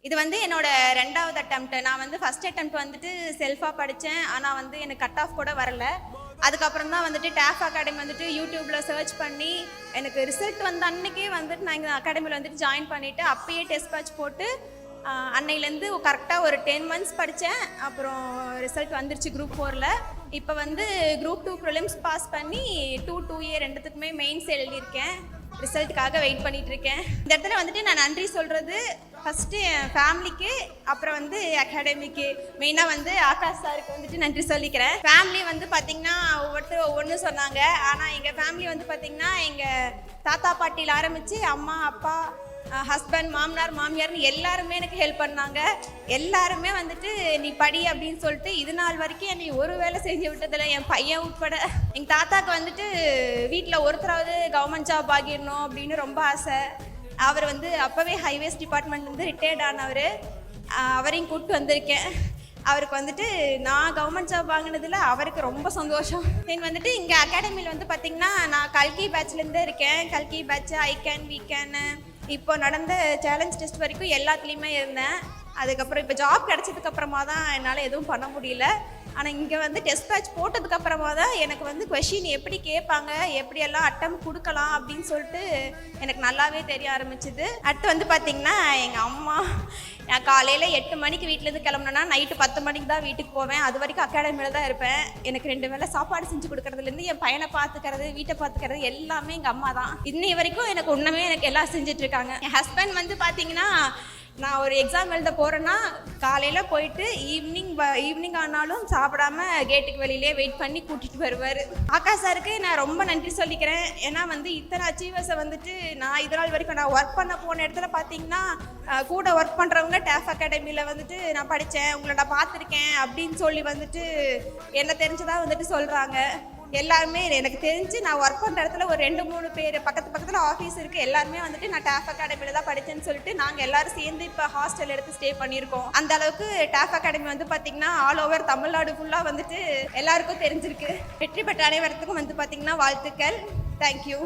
இது வந்து என்னோட 2வது அட்டெம்ப்ட். நான் வந்து ஃபர்ஸ்ட் அட்டெம்ப்ட் வந்துட்டு செல்ஃபாக படித்தேன். ஆனால் வந்து எனக்கு கட் ஆஃப் கூட வரல. அதுக்கப்புறம் தான் வந்துட்டு டேஃப் அகாடமி வந்துட்டு யூடியூப்பில் சர்ச் பண்ணி எனக்கு ரிசல்ட் வந்த அன்னைக்கே வந்துட்டு நான் இந்த அகாடமியில் வந்துட்டு ஜாயின் பண்ணிவிட்டு அப்பயே டெஸ்ட் பேட்ச் போட்டு அன்னையிலேருந்து கரெக்டாக ஒரு 10 months படித்தேன். அப்புறம் ரிசல்ட் வந்துருச்சு குரூப் 4ல். இப்போ வந்து குரூப் 2 ப்ரிலிம்ஸ் பாஸ் பண்ணி 2A ரெண்டுத்துக்குமே மெயின்ஸ் எழுதியிருக்கேன். ரிசல்ட்டுக்காக வெயிட் பண்ணிட்டு இருக்கேன். இந்த இடத்துல வந்துட்டு நான் நன்றி சொல்கிறது ஃபஸ்ட்டு என் ஃபேமிலிக்கு, அப்புறம் வந்து அகாடமிக்கு, மெயினாக வந்து ஆகாஷ் சாருக்கு வந்துட்டு நன்றி சொல்லிக்கிறேன். ஃபேமிலி வந்து பார்த்திங்கன்னா ஒவ்வொருத்தர் ஒவ்வொன்று சொன்னாங்க. ஆனால் எங்கள் ஃபேமிலி வந்து பார்த்திங்கன்னா எங்கள் தாத்தா பாட்டியில் ஆரம்பித்து அம்மா அப்பா ஹஸ்பண்ட் மாமனார் மாமியார்னு எல்லாருமே எனக்கு ஹெல்ப் பண்ணாங்க. எல்லாருமே வந்துட்டு நீ படி அப்படின்னு சொல்லிட்டு இது நாள் வரைக்கும் என்னை ஒரு வேலை செஞ்சு விட்டதில்லை, என் பையன் உட்பட. எங்கள் தாத்தாக்கு வந்துட்டு வீட்டில் ஒருத்தராவது கவர்மெண்ட் ஜாப் ஆகிடணும் அப்படின்னு ரொம்ப ஆசை. அவர் வந்து அப்போவே ஹைவேஸ் டிபார்ட்மெண்ட் வந்து ரிட்டையர்ட் ஆனவர். அவரையும் கூப்பிட்டு வந்திருக்கேன். அவருக்கு வந்துட்டு நான் கவர்மெண்ட் ஜாப் வாங்கினதில் அவருக்கு ரொம்ப சந்தோஷம். தென் வந்துட்டு இங்கே அகாடமியில் வந்து பார்த்திங்கன்னா நான் கல்கி பேட்ச்லேருந்தே இருக்கேன். கல்கி பேட்ச், ஐகேன், வீக்கேன்னு இப்போ நடந்த சேலஞ்ச் டெஸ்ட் வரைக்கும் எல்லாத்துலேயுமே இருந்தேன். அதுக்கப்புறம் இப்போ ஜாப் கிடச்சதுக்கப்புறமா தான் என்னால் எதுவும் பண்ண முடியல. ஆனால் இங்கே வந்து டெஸ்ட் பேட்ச் போட்டதுக்கப்புறமா தான் எனக்கு வந்து கொஷின் எப்படி கேட்பாங்க, எப்படியெல்லாம் அட்டம் கொடுக்கலாம் அப்படின்னு சொல்லிட்டு எனக்கு நல்லாவே தெரிய ஆரம்பிச்சுது. அடுத்து வந்து பார்த்திங்கன்னா எங்கள் அம்மா, நான் காலையில் 8 மணிக்கு வீட்டிலேருந்து கிளம்புனேன்னா நைட்டு 10 மணிக்கு தான் வீட்டுக்கு போவேன். அது வரைக்கும் அகாடமியில் தான் இருப்பேன். எனக்கு 2 வேளை சாப்பாடு செஞ்சு கொடுக்குறதுலேருந்து என் பையனை பார்த்துக்கிறது, வீட்டை பார்த்துக்கிறது எல்லாமே எங்கள் அம்மா தான். இன்னை வரைக்கும் எனக்கு ஒன்றுமே எனக்கு எல்லாம் செஞ்சிட்ருக்காங்க. என் ஹஸ்பண்ட் வந்து பார்த்திங்கன்னா நான் ஒரு எக்ஸாம் எழுத போகிறேன்னா காலையில் போயிட்டு ஈவினிங் ஆனாலும் சாப்பிடாம கேட்டுக்கு வெளியிலே வெயிட் பண்ணி கூட்டிகிட்டு வருவார். ஆகாஷ் சாருக்கு நான் ரொம்ப நன்றி சொல்லிக்கிறேன். ஏன்னா வந்து இத்தனை அச்சீவர்ஸை வந்துட்டு நான் இது நாள் வரைக்கும் நான் ஒர்க் பண்ண போன இடத்துல பார்த்தீங்கன்னா கூட ஒர்க் பண்ணுறவங்க டேஃப் அகாடமியில் வந்துட்டு நான் படித்தேன், உங்களை நான் பார்த்துருக்கேன் அப்படின்னு சொல்லி வந்துட்டு என்ன தெரிஞ்சதாக வந்துட்டு சொல்கிறாங்க. எல்லாருமே எனக்கு தெரிஞ்சு நான் ஒர்க் பண்ணுற இடத்துல ஒரு 2-3 பேர் பக்கத்தில் ஆஃபீஸ் இருக்குது. எல்லாருமே வந்துட்டு நான் டேஃப் அகாடமியில் தான் படித்தேன்னு சொல்லிட்டு நாங்கள் எல்லோரும் சேர்ந்து இப்போ ஹாஸ்டல் எடுத்து ஸ்டே பண்ணியிருக்கோம். அந்த அளவுக்கு டேஃப் அகாடமி வந்து பார்த்திங்கன்னா ஆல் ஓவர் தமிழ்நாடு ஃபுல்லாக வந்துட்டு எல்லாருக்கும் தெரிஞ்சிருக்கு. வெற்றி பெற்ற அனைவருக்கும் வந்து பார்த்திங்கன்னா வாழ்த்துக்கள். தேங்க்யூ.